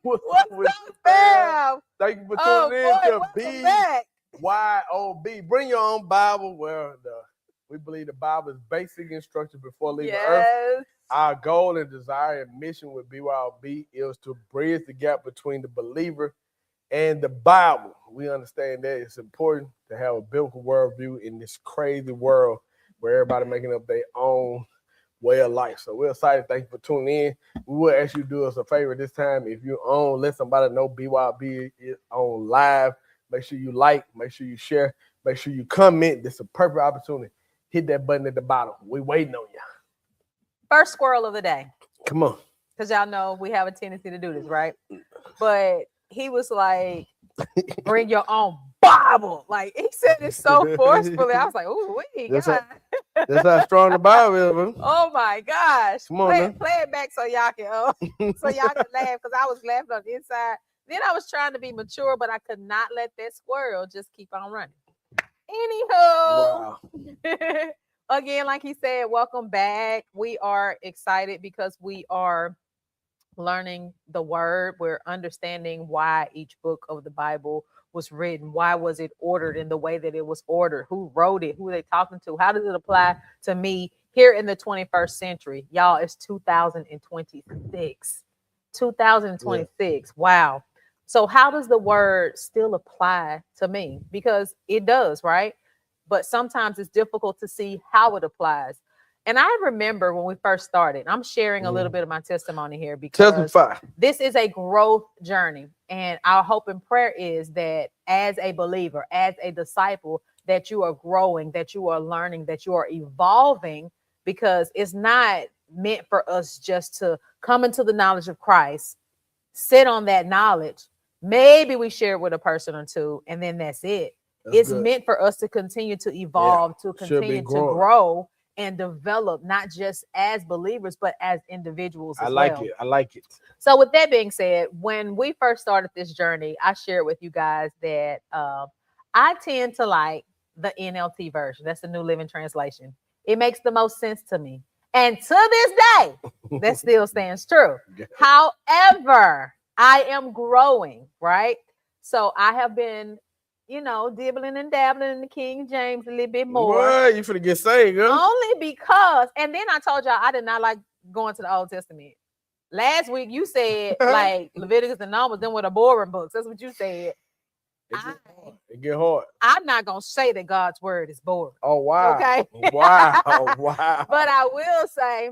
What's up, fam? Thank you for tuning in to B.Y.O.B. Bring your own Bible, where we believe the Bible is basic instruction before leaving Earth. Our goal and desire and mission with B.Y.O.B. is to bridge the gap between the believer and the Bible. We understand that it's important to have a biblical worldview in this crazy world where everybody making up their own way of life. So we're excited. Thank you for tuning in. We will ask you to do us a favor this time. If you're on, let somebody know B.Y.O.B. is on live. Make sure you like, make sure you share, make sure you comment. This is a perfect opportunity. Hit that button at the bottom. We waiting on you. First squirrel of the day. Come on. Because y'all know we have a tendency to do this, right? But he was like, bring your own Bible. Like, he said it so forcefully. I was like, ooh, wait, God. That's how strong the Bible is, man. Oh my gosh. Come on, play it back so y'all can laugh, because I was laughing on the inside. Then I was trying to be mature, but I could not let that squirrel just keep on running. Anywho, wow. Again, like he said, welcome back. We are excited because we are learning the word. We're understanding why each book of the Bible was written. Why was it ordered in the way that it was ordered? Who wrote it? Who are they talking to? How does it apply to me here in the 21st century? Y'all, it's 2026. 2026. Yeah. Wow. So how does the word still apply to me? Because it does, right? But sometimes it's difficult to see how it applies. And I remember when we first started, I'm sharing a little bit of my testimony here because this is a growth journey. And our hope and prayer is that as a believer, as a disciple, that you are growing, that you are learning, that you are evolving, because it's not meant for us just to come into the knowledge of Christ, sit on that knowledge. Maybe we share it with a person or two, and then that's it. It's good. Meant for us to continue to evolve, to continue to grow and develop, not just as believers, but as individuals as well. I like it. So with that being said, when we first started this journey, I shared with you guys that I tend to like the NLT version. That's the New Living Translation. It makes the most sense to me. And to this day, that still stands true. However, I am growing, right? So I have been, dibbling and dabbling in the King James a little bit more. Boy, you finna get saved, girl. Only because, and then I told y'all I did not like going to the Old Testament. Last week you said like Leviticus and Numbers, then with a boring books. That's what you said. It get hard. I'm not gonna say that God's word is boring. Oh wow. Okay. Wow. But I will say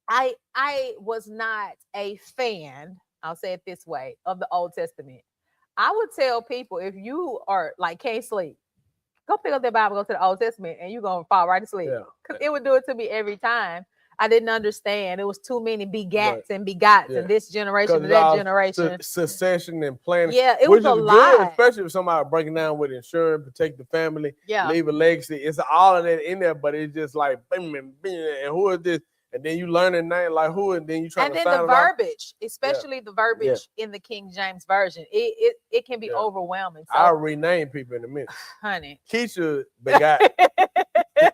I was not a fan, I'll say it this way, of the Old Testament. I would tell people, if you are like can't sleep, go pick up that Bible, go to the Old Testament, and you're gonna fall right to sleep. Because it would do it to me every time. I didn't understand. It was too many begats and begots and this generation and that generation. Succession and planning. Yeah, it was a lot. Good, especially if somebody breaking down with insurance, protect the family, leave a legacy. It's all of that in there, but it's just like, bing, and who is this? And then you learn a name like who, and then you try to sign it. And then the verbiage, especially the verbiage in the King James Version, it can be overwhelming. So, I'll rename people in a minute. Honey. Keisha begot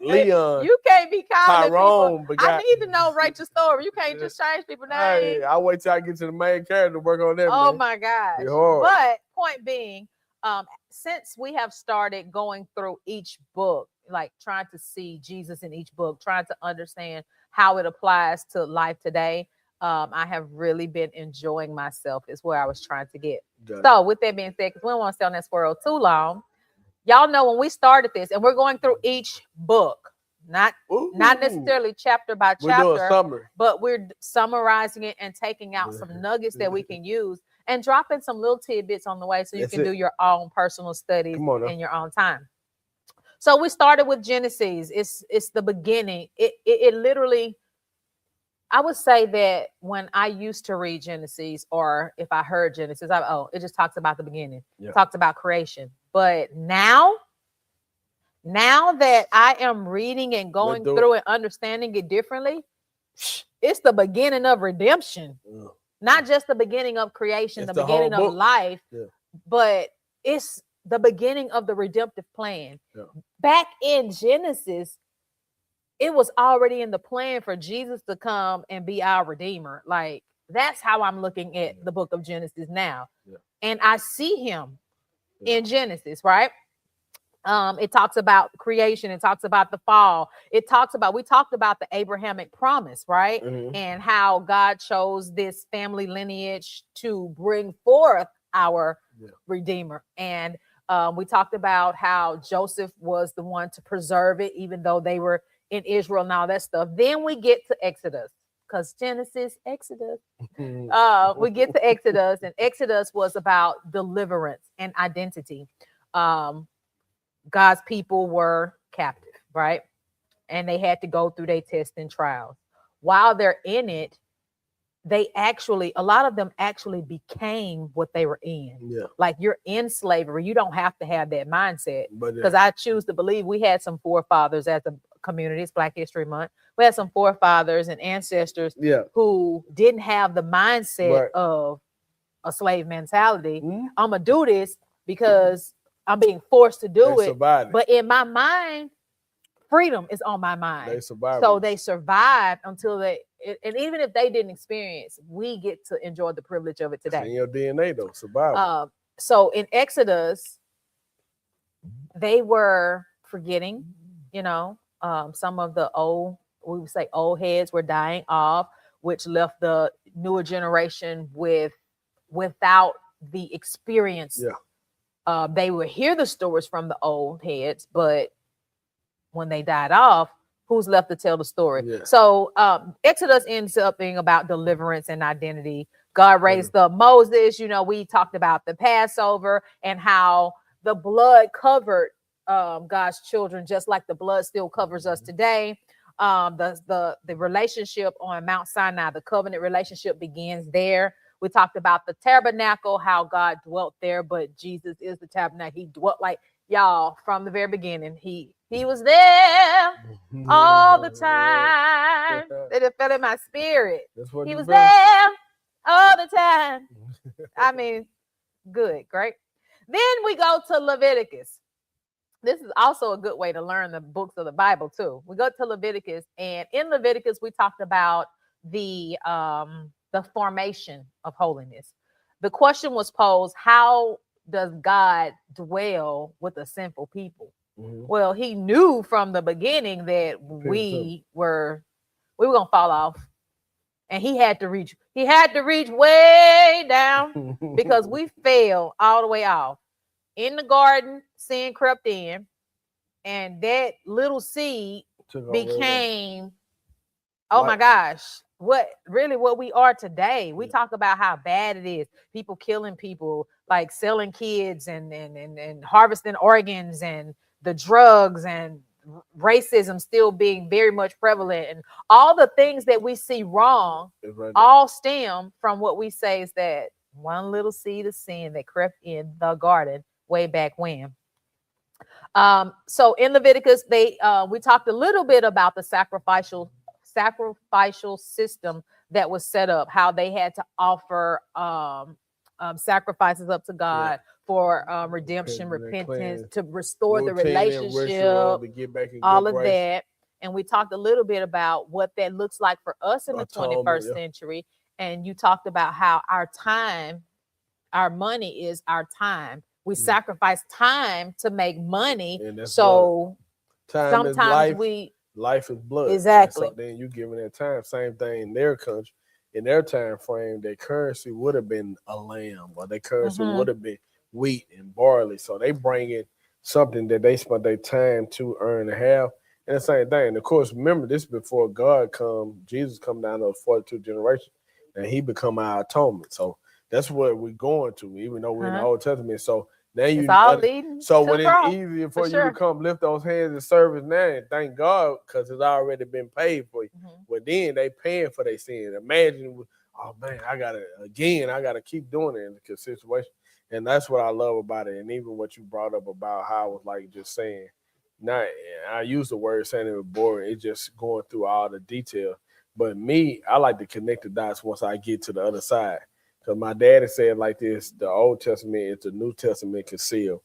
Leon. You can't be calling Tyrone people. I need to know Rachel's story. You can't just change people's names. Hey, I'll wait till I get to the main character to work on that. Oh my gosh. But point being, since we have started going through each book, like trying to see Jesus in each book, trying to understand how it applies to life today, I have really been enjoying myself is where I was trying to get. So with that being said, because we don't want to stay on that squirrel too long, y'all know when we started this, and we're going through each book, not necessarily chapter by chapter, but we're summarizing it and taking out some nuggets that we can use and dropping some little tidbits on the way so you can do your own personal studies in your own time. So we started with Genesis. It's the beginning. It literally, I would say that when I used to read Genesis, or if I heard Genesis, it just talks about the beginning. Talks about creation. But now Now that I am reading and going through and understanding it differently, it's the beginning of redemption. Not just the beginning of creation, the beginning of life, but it's the beginning of the redemptive plan. Back in Genesis, it was already in the plan for Jesus to come and be our Redeemer. Like, that's how I'm looking at the book of Genesis now. And I see him in Genesis, right? It talks about creation. It talks about the fall. We talked about the Abrahamic promise, right? And how God chose this family lineage to bring forth our Redeemer. And we talked about how Joseph was the one to preserve it, even though they were in Israel and all that stuff. Then we get to Exodus, because Genesis, Exodus. We get to Exodus, and Exodus was about deliverance and identity. God's people were captive, right? And they had to go through their tests and trials. While they're in it, a lot of them actually became what they were in. Like, you're in slavery. You don't have to have that mindset. Because I choose to believe we had some forefathers as a community. It's Black History Month. We had some forefathers and ancestors who didn't have the mindset of a slave mentality. I'm going to do this because I'm being forced to do it. But in my mind, freedom is on my mind. They survived until and even if they didn't experience, we get to enjoy the privilege of it today. In your DNA, though, survival. So in Exodus, they were forgetting, some of the we would say old heads were dying off, which left the newer generation without the experience. They would hear the stories from the old heads, but when they died off, who's left to tell the story? So Exodus ends up being about deliverance and identity. God raised up Moses. We talked about the Passover and how the blood covered God's children, just like the blood still covers us today. The relationship on Mount Sinai, the covenant relationship, begins there. We talked about the tabernacle, how God dwelt there, but Jesus is the tabernacle. He dwelt, like, y'all, from the very beginning. He was there all the time. It felt in my spirit. He was there all the time. I mean, good, great. Then we go to Leviticus. This is also a good way to learn the books of the Bible too. We go to Leviticus, and in Leviticus, we talked about the formation of holiness. The question was posed, how does God dwell with a sinful people? Well, he knew from the beginning that we were going to fall off, and he had to reach way down because we fell all the way off. In the garden, sin crept in, and that little seed became, my gosh, what we are today. We talk about how bad it is. People killing people, like selling kids and harvesting organs, and the drugs and racism still being very much prevalent, and all the things that we see wrong all stem from what we say is that one little seed of sin that crept in the garden way back when. So in Leviticus, we talked a little bit about the sacrificial system that was set up, how they had to offer sacrifices up to God for redemption, repentance, to restore the relationship, all of that. And we talked a little bit about what that looks like for us in the 21st century. And you talked about how our money is our time. We sacrifice time to make money. So sometimes life is blood. Exactly. So then you giving that time. Same thing in their country. In their time frame, their currency would have been a lamb, or their currency would have been wheat and barley. So they bring in something that they spent their time to earn and have. And the same thing. And of course, remember, this before God come, Jesus come down those 42 generations, and he become our atonement. So that's what we're going to, even though we're in the Old Testament. So now you so when it's easier for you to come lift those hands and service now, and thank God, because it's already been paid for you. But then they paying for their sin. Imagine, oh man, I gotta keep doing it in the situation. And that's what I love about it. And even what you brought up about how I was like just saying, Not, I use the word saying it was boring. It's just going through all the detail. But me, I like to connect the dots once I get to the other side. Because my daddy said like this: the Old Testament is the New Testament concealed,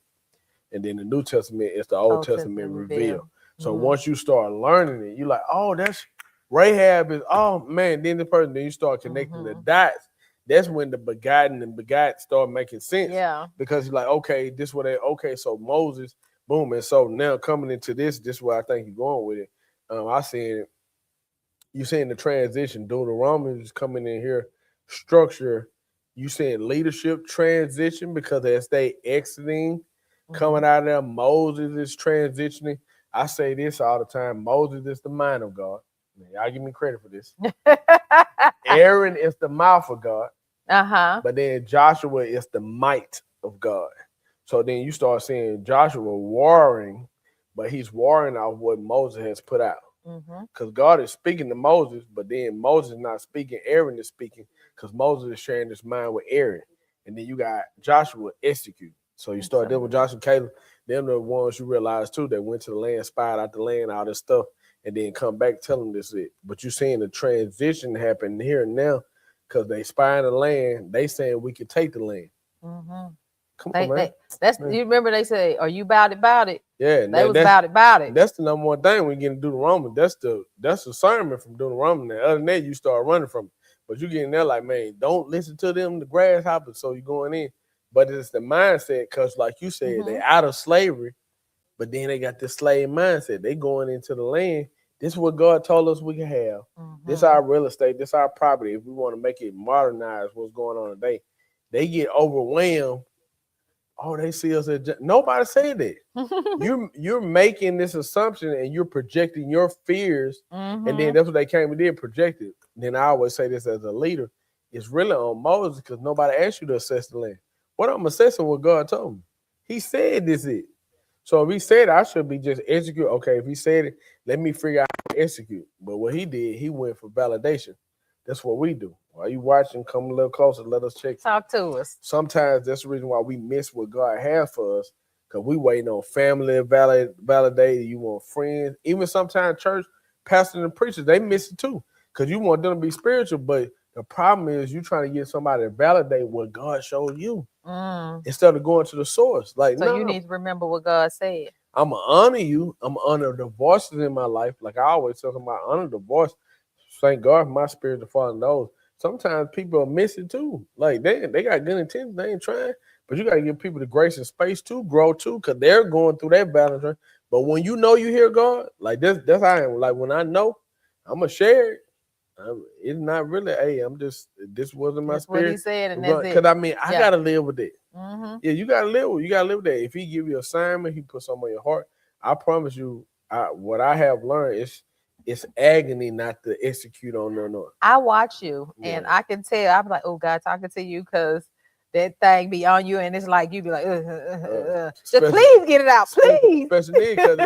and then the New Testament is the Old Testament revealed. So once you start learning it, you're like, oh, that's Rahab is. Oh man, then you start connecting the dots. That's when the begotten and begot start making sense. Yeah. Because you're like, okay, this what they so Moses, boom, and so now coming into this is where I think you're going with it. I said you saying the transition, Deuteronomy is coming in here, structure. You saying leadership transition because as they exiting, coming out of there, Moses is transitioning. I say this all the time: Moses is the mind of God. Y'all give me credit for this. Aaron is the mouth of God. But then Joshua is the might of God. So then you start seeing Joshua warring, but he's warring off what Moses has put out. Because God is speaking to Moses, but then Moses is not speaking, Aaron is speaking, because Moses is sharing his mind with Aaron. And then you got Joshua execute. So you start dealing with Joshua and Caleb. Them the ones you realize too that went to the land, spied out the land, all this stuff, and then come back tell them this is it. But you're seeing the transition happen here and now because they spying the land. They saying we could take the land. Come on, man. You remember they say, "Are you about it? About it?" Yeah, they was about it. About it. That's the number one thing when you get into Deuteronomy. That's the sermon from Deuteronomy. Now, other than that, you start running from it. But you get in there like, man, don't listen to them, the grasshoppers. So you're going in. But it's the mindset because, like you said, they out of slavery, but then they got this slave mindset. They going into the land. This is what God told us we can have. This our real estate. This our property. If we want to make it modernize what's going on today, they get overwhelmed. Oh, they see us at nobody said that. You're making this assumption and you're projecting your fears, and then that's what they came and did, projected. Then I always say this as a leader, it's really on Moses because nobody asked you to assess the land. What I'm assessing what God told me. He said this is. So if he said it, I should be just execute. Okay, if he said it, let me figure out how to execute. But what he did, he went for validation. That's what we do. While you watching, come a little closer, let us check. Talk to us. Sometimes that's the reason why we miss what God has for us, because we waiting on family validated. You want friends. Even sometimes church pastors and preachers, they miss it too, because you want them to be spiritual, but the problem is you trying to get somebody to validate what God showed you instead of going to the source. Like, so you need to remember what God said. I'm going to honor you. I'm going to honor the voices in my life. Like I always talk about, honor the voice. Thank God for my spirit to follow those. Sometimes people are missing too. Like they got good intentions. They ain't trying. But you got to give people the grace and space to grow too, because they're going through that balance. But when you know you hear God, like that's how I am. Like when I know, I'm going to share it. It's not really, hey, I'm just, this wasn't my that's spirit. What he said, and that's it. Because I mean, I got to live with it. Yeah, you got to live with that. If he give you an assignment, he put something on your heart. I promise you, what I have learned is, it's agony not to execute on no. I watch you and I can tell. I'm like, oh God, talking to you because that thing be on you, and it's like you be like, just please get it out, please. Especially because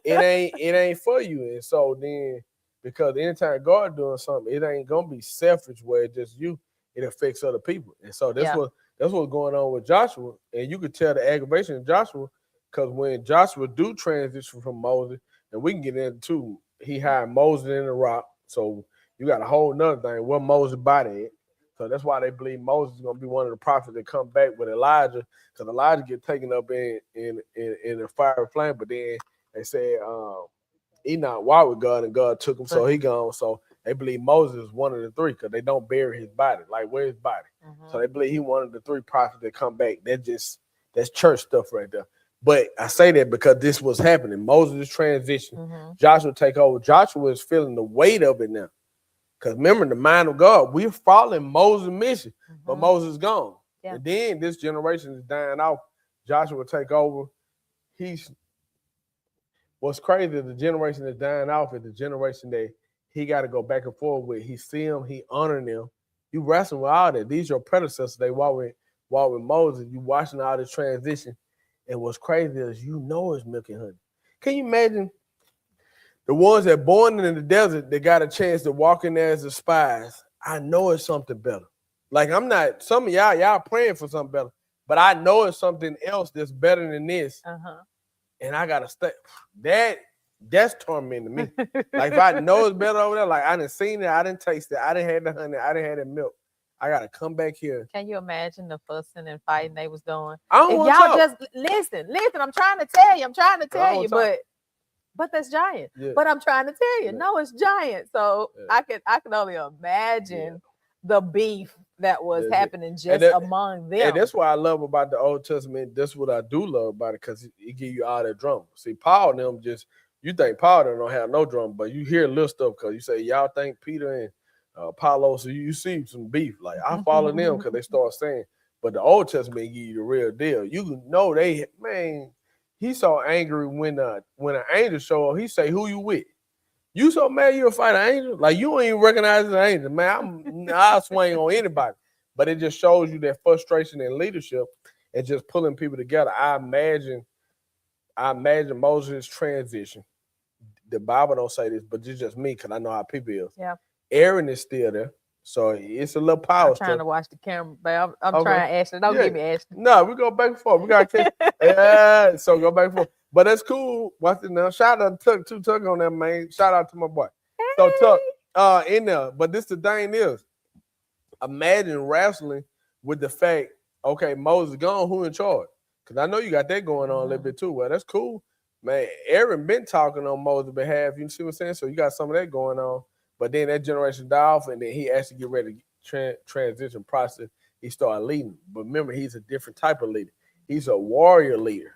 it ain't for you, and so then because anytime God doing something, it ain't gonna be selfish where it's just you. It affects other people, and so that's what's going on with Joshua, and you could tell the aggravation of Joshua because when Joshua do transition from Moses, and we can get into. He hired Moses in the rock. So you got a whole nother thing. Where Moses' body at. So that's why they believe Moses is going to be one of the prophets that come back with Elijah. Because Elijah get taken up in the fire flame. But then they said Enoch walked with God and God took him. So he gone. So they believe Moses is one of the three because they don't bury his body. Like, where's his body? So they believe he one of the three prophets that come back. That's church stuff right there. But I say that because this was happening. Moses transition. Joshua take over. Joshua is feeling the weight of it now. Because remember, the mind of God, we're following Moses' mission, but Moses is gone. Yeah. And then this generation is dying off. Joshua take over. What's crazy is the generation that's dying off is the generation that he got to go back and forth with. He see them, he honor them. You wrestling with all that. These are your predecessors. They walk with Moses. You watching all this transition. And what's crazy is it's milk and honey. Can you imagine the ones that born in the desert that got a chance to walk in there as the spies? I know it's something better. Like I'm not, some of y'all praying for something better, but I know it's something else that's better than this. and I gotta stay. That's tormenting me. Like if I know it's better over there, like I didn't seen it, I didn't taste it, I didn't have the honey, I didn't have the milk. I gotta come back here. Can you imagine the fussing and fighting they was doing? I don't want y'all just listen. I'm trying to tell you, but that's giant. Yeah. But I'm trying to tell you, no, it's giant. So I can only imagine the beef that was happening just among them. And that's what I love about the Old Testament. That's what I do love about it, because it give you all that drama. See, Paul and them just, you think Paul don't have no drama, but you hear little stuff because you say, y'all think Peter and Apollos, so you see some beef. Like, I follow them because they start saying, but the Old Testament give you the real deal. You know he's so angry when an angel show up, he say, who you with? You so mad you'll fight an angel? Like, you don't even recognize an angel, man. I'll swing on anybody. But it just shows you that frustration in leadership and just pulling people together. I imagine Moses' transition. The Bible don't say this, but it's just me, because I know how people is. Yeah. Aaron is still there. So it's a little power. I'm trying to watch the camera, but I'm trying to Ashley. Don't give me Ashley. No, we go back and forth. We got to so go back and forth. But that's cool. Watch it now. Shout out to Tuck on that, man. Shout out to my boy. Hey. So Tuck in there. But this the thing is, imagine wrestling with the fact, okay, Moses gone, who in charge? Because I know you got that going on a little bit too. Well, that's cool. Man, Aaron been talking on Moses' behalf. You see what I'm saying? So you got some of that going on. But then that generation died off, and then he actually get ready to transition process. He started leading. But remember, he's a different type of leader. He's a warrior leader.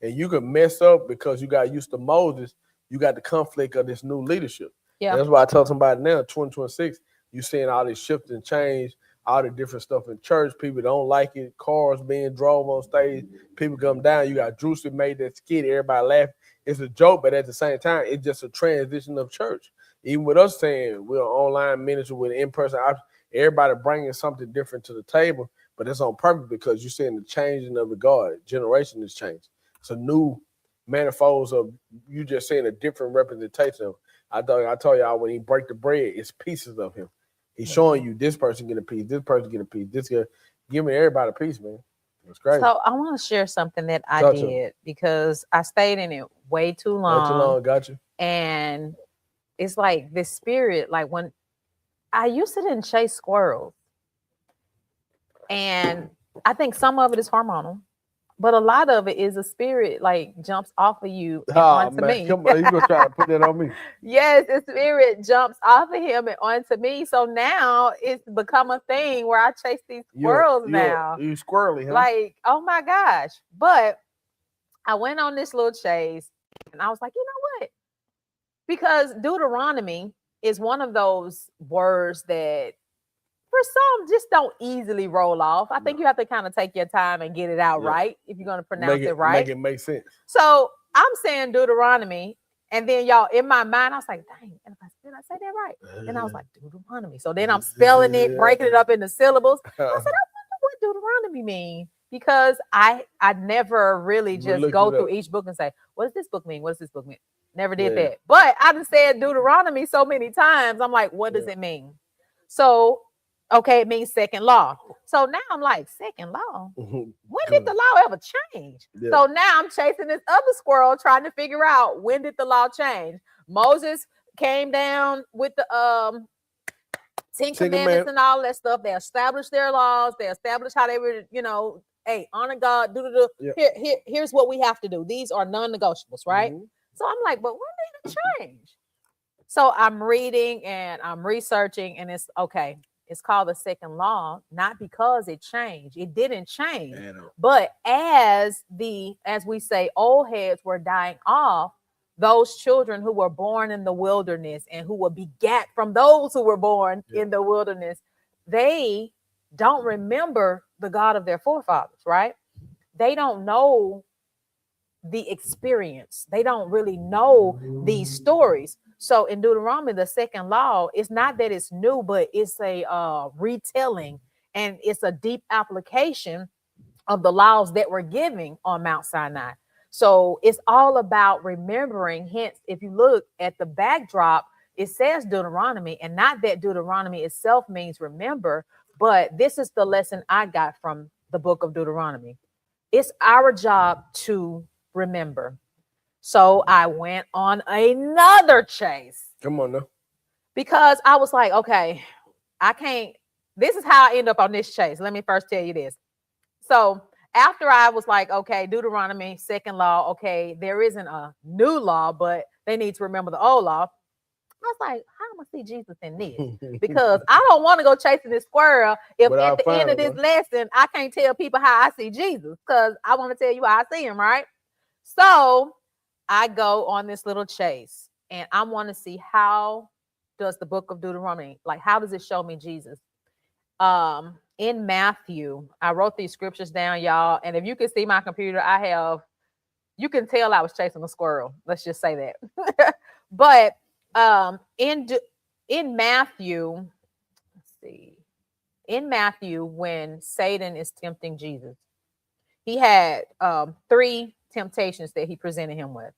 And you can mess up because you got used to Moses. You got the conflict of this new leadership. Yeah. And that's why I tell somebody now, 2026, you seeing all this shift and change, all the different stuff in church. People don't like it. Cars being drove on stage. People come down. You got Drewster made that skit. Everybody laughing. It's a joke, but at the same time, it's just a transition of church. Even with us saying we're an online ministry with in-person option, everybody bringing something different to the table, but it's on purpose because you're seeing the changing of the guard. Generation has changed. It's a new manifolds of you just seeing a different representation of. I told y'all when he break the bread, it's pieces of him. He's showing you this person get a piece, this person get a piece, this guy giving everybody a piece, man. It's crazy. So I want to share something that I did because I stayed in it way too long. Way too long, got you. And it's like this spirit, like when I used to didn't chase squirrels. And I think some of it is hormonal, but a lot of it is a spirit like jumps off of you and onto me. Come on, you gonna try to put that on me. Yes, the spirit jumps off of him and onto me. So now it's become a thing where I chase these squirrels now. You squirrely, huh? Like, oh my gosh. But I went on this little chase and I was like, you know what? Because Deuteronomy is one of those words that for some just don't easily roll off. I think you have to kind of take your time and get it out right if you're going to pronounce it right. Make it make sense. So I'm saying Deuteronomy, and then y'all in my mind, I was like, dang, did I say that right? And I was like, Deuteronomy. So then I'm spelling it, breaking it up into syllables. I said, I wonder what Deuteronomy means. Because I never really just go through each book and say, what does this book mean? What does this book mean? Never did that. But I done said Deuteronomy so many times. I'm like, what does it mean? So, okay, it means second law. So now I'm like, second law? When did the law ever change? Yeah. So now I'm chasing this other squirrel trying to figure out when did the law change? Moses came down with the Ten Commandments and all that stuff. They established their laws. They established how they were, hey, honor God. Here's what we have to do. These are non-negotiables, right? Mm-hmm. So I'm like, but when did it change? So I'm reading and I'm researching, and it's okay. It's called the second law, not because it changed. It didn't change. But as we say, old heads were dying off, those children who were born in the wilderness and who were begat from those who were born in the wilderness, they don't remember the God of their forefathers, right? They don't know the experience. They don't really know these stories. So in Deuteronomy, the second law, it's not that it's new, but it's a retelling, and it's a deep application of the laws that were given on Mount Sinai. So it's all about remembering. Hence, if you look at the backdrop, it says Deuteronomy, and not that Deuteronomy itself means remember, but this is the lesson I got from the book of Deuteronomy. It's our job to remember. So I went on another chase. Come on now. Because I was like, okay, I can't. This is how I end up on this chase. Let me first tell you this. So after I was like, okay, Deuteronomy, second law, okay, there isn't a new law, but they need to remember the old law. I was like, how am I see Jesus in this? Because I don't want to go chasing this squirrel if at the end of this lesson I can't tell people how I see Jesus, because I want to tell you how I see him, right? So I go on this little chase and I want to see how does the book of Deuteronomy, like how does it show me Jesus? In Matthew, I wrote these scriptures down, y'all, and if you can see my computer, you can tell I was chasing a squirrel. Let's just say that. But in Matthew, let's see, in Matthew, when Satan is tempting Jesus, he had 3 temptations that he presented him with.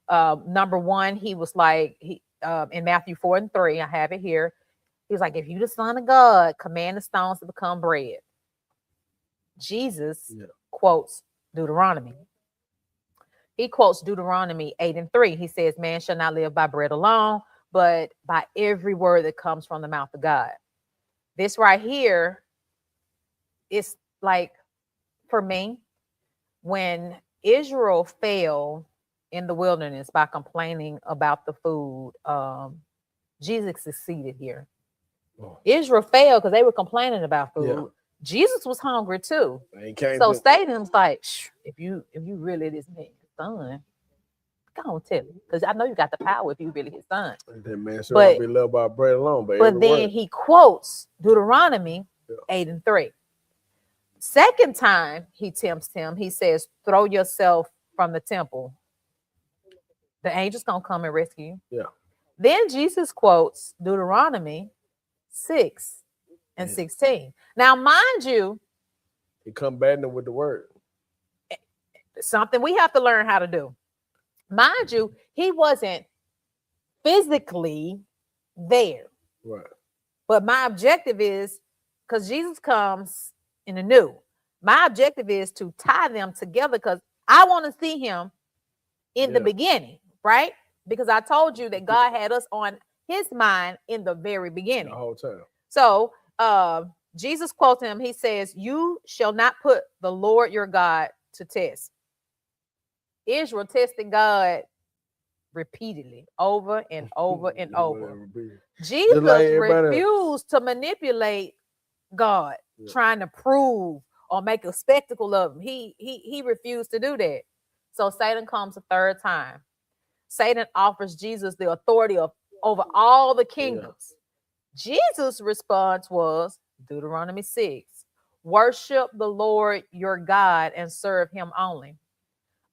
Number one, he was like, in Matthew 4:3, I have it here. He was like, if you the Son of God, command the stones to become bread. Jesus quotes Deuteronomy. He quotes Deuteronomy 8:3. He says, man shall not live by bread alone, but by every word that comes from the mouth of God. This right here is like, for me, when Israel fell in the wilderness by complaining about the food, Jesus succeeded here. Israel failed because they were complaining about food. Yeah. Jesus was hungry too. So Satan's like, if you really this man's son, go on, tell him, because I know you got the power if you really his son. That man should not be loved by bread alone. But then he quotes Deuteronomy 8:3. Second time he tempts him, he says, throw yourself from the temple. The angel's gonna come and rescue you. Yeah. Then Jesus quotes Deuteronomy 6:16. Now, mind you, he combating with the word. Something we have to learn how to do. Mind you, he wasn't physically there. Right. But my objective is, because Jesus comes in the new, my objective is to tie them together, because I want to see him in the beginning, right? Because I told you that God had us on his mind in the very beginning. The whole time. So Jesus quotes him. He says, you shall not put the Lord your God to test. Israel tested God repeatedly, over and over and over. Jesus refused to manipulate God, trying to prove or make a spectacle of him. He refused to do that. So Satan comes a third time. Satan offers Jesus the authority over all the kingdoms. Jesus' response was Deuteronomy 6. Worship the Lord your God and serve him only.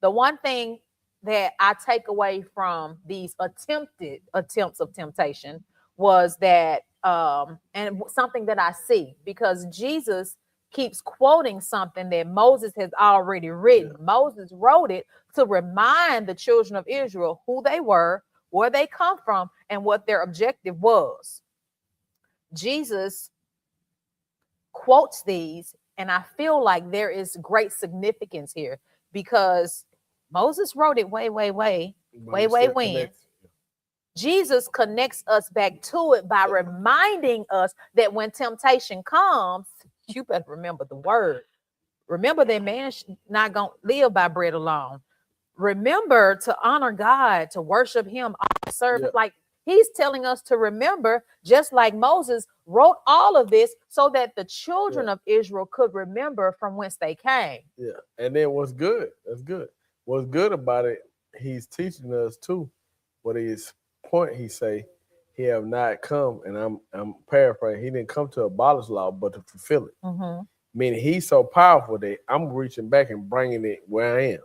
The one thing that I take away from these attempts of temptation was that, and something that I see, because Jesus keeps quoting something that Moses has already written. Moses wrote it to remind the children of Israel who they were, where they come from, and what their objective was. Jesus quotes these, and I feel like there is great significance here, because Moses wrote it way when. Jesus connects us back to it by reminding us that when temptation comes, you better remember the word. Remember that man not going to live by bread alone. Remember to honor God, to worship him, serve him. Like he's telling us to remember, just like Moses wrote all of this so that the children of Israel could remember from whence they came. Yeah. And then what's good? That's good. What's good about it, he's teaching us too. What his point, he say, he have not come, and I'm paraphrasing, he didn't come to abolish law, but to fulfill it. Mm-hmm. Meaning he's so powerful that I'm reaching back and bringing it where I am.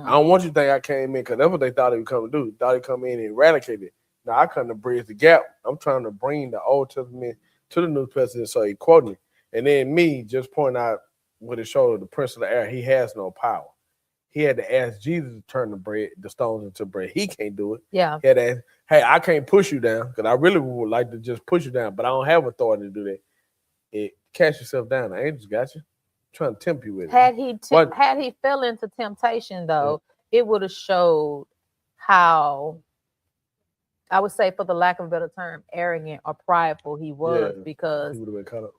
I don't want you to think I came in, because that's what they thought he would come to do. Thought he'd come in and eradicate it. Now I come to bridge the gap. I'm trying to bring the Old Testament to the New Testament, so he quoted me. And then me just point out with his shoulder, the prince of the air, he has no power. He had to ask Jesus to turn the stones into bread. He can't do it. Yeah. He had to ask, hey, I can't push you down, because I really would like to just push you down, but I don't have authority to do that. Cast yourself down. The angels got you. Trying to tempt you with it. Had he fell into temptation, though, it would have showed how, I would say, for the lack of a better term, arrogant or prideful he was, because he would have been cut up.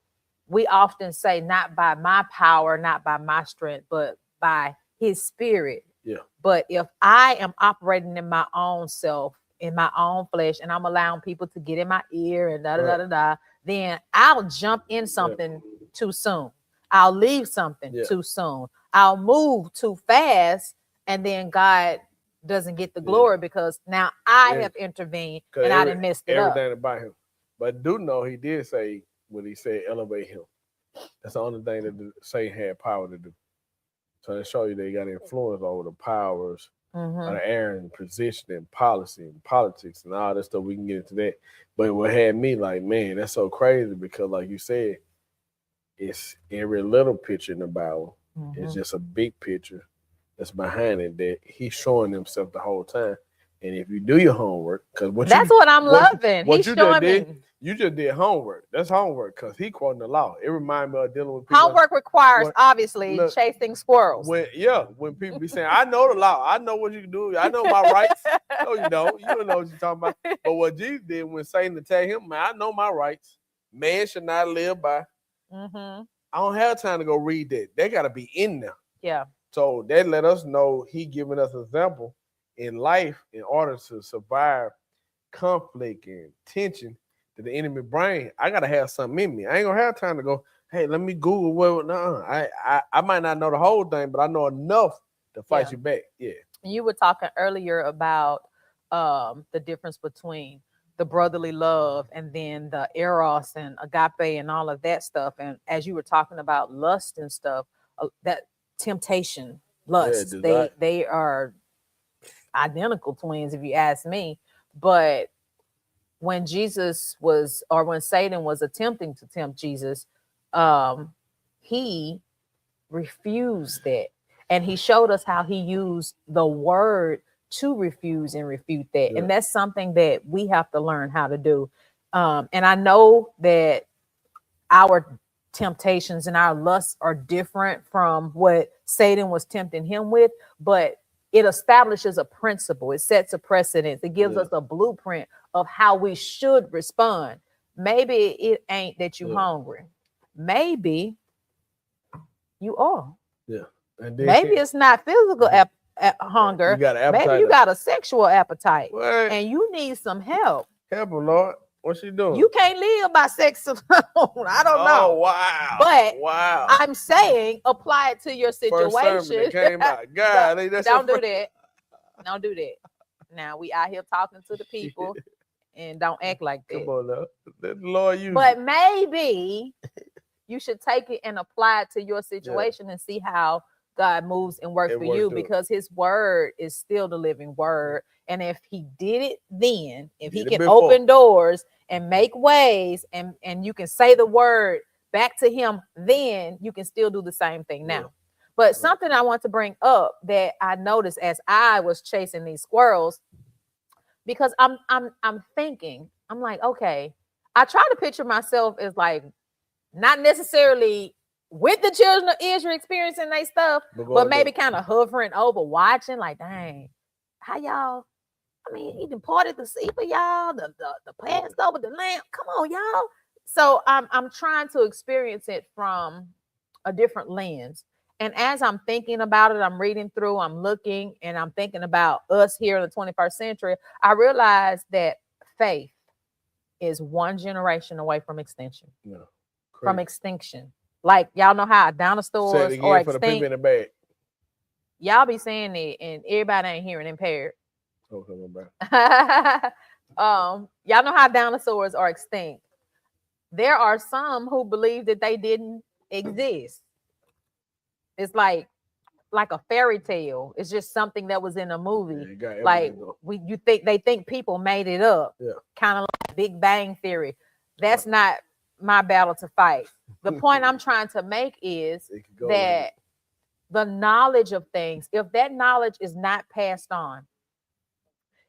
We often say, not by my power, not by my strength, but by his spirit. Yeah. But if I am operating in my own self, in my own flesh, and I'm allowing people to get in my ear and then I'll jump in something too soon. I'll leave something too soon. I'll move too fast, and then God doesn't get the glory because now I have intervened and I done messed it up. Everything about him. But do know he did say, when he said elevate him, that's the only thing that Satan had power to do. So to show you that he got influence over the powers of the air and position and policy and politics and all that stuff. We can get into that. But what had me like, man, that's so crazy because, like you said, it's every little picture in the Bible. It's just a big picture that's behind it that he's showing himself the whole time. And if you do your homework, because what I'm loving. He's showing me. You just did homework. That's homework because he quoting the law. It reminds me of dealing with people. Homework requires, obviously, chasing squirrels. When people be saying, I know the law. I know what you can do. I know my rights. No, you don't. You don't know what you're talking about. But what Jesus did when Satan attacked him, man, I know my rights. Man should not live by. I don't have time to go read that. They got to be in there. Yeah. So that let us know he giving us an example in life in order to survive conflict and tension that the enemy bring. I gotta have something in me. I ain't gonna have time to go, hey, let me Google what. No, I might not know the whole thing, but I know enough to fight you back. Yeah. You were talking earlier about the difference between the brotherly love and then the eros and agape and all of that stuff. And as you were talking about lust and stuff, that temptation, lust, they are identical twins, if you ask me. But when Jesus was, or when Satan was attempting to tempt Jesus, he refused that. And he showed us how he used the word to refuse and refute that. And that's something that we have to learn how to do. And I know that our temptations and our lusts are different from what Satan was tempting him with, but it establishes a principle. It sets a precedent. It gives us a blueprint of how we should respond. Maybe it ain't that you're hungry. Maybe you are. Yeah. And maybe it's not physical hunger. Maybe you got a sexual appetite. What? And you need some help. Help him, Lord. What's she doing? You can't live by sex alone. I don't know. Oh, wow. But I'm saying apply it to your situation. First sermon that came out. God, don't do that. Don't do that. Now we out here talking to the people and don't act like that. Come on now. Let the Lord use But maybe you should take it and apply it to your situation and see how God moves and works for you, because his word is still the living word. And if he did it then, if he can open doors and make ways and you can say the word back to him, then you can still do the same thing now. But something I want to bring up that I noticed as I was chasing these squirrels, because I'm thinking, I'm like, okay, I try to picture myself as like not necessarily with the children of Israel experiencing their stuff, but maybe kind of hovering over, watching, like, dang, how y'all? I mean, he departed the sea for y'all, the Passover, the lamb. Come on, y'all. So I'm trying to experience it from a different lens. And as I'm thinking about it, I'm reading through, I'm looking, and I'm thinking about us here in the 21st century. I realized that faith is one generation away from extinction. Yeah, from extinction. Like, y'all know how dinosaurs are extinct. For the people in the bag. Y'all be saying it, and everybody ain't hearing impaired. Y'all know how dinosaurs are extinct. There are some who believe that they didn't exist. It's like a fairy tale. It's just something that was in a movie. Like they think people made it up. Yeah. Kind of like Big Bang Theory. That's not my battle to fight. The point I'm trying to make is that the knowledge of things, if that knowledge is not passed on,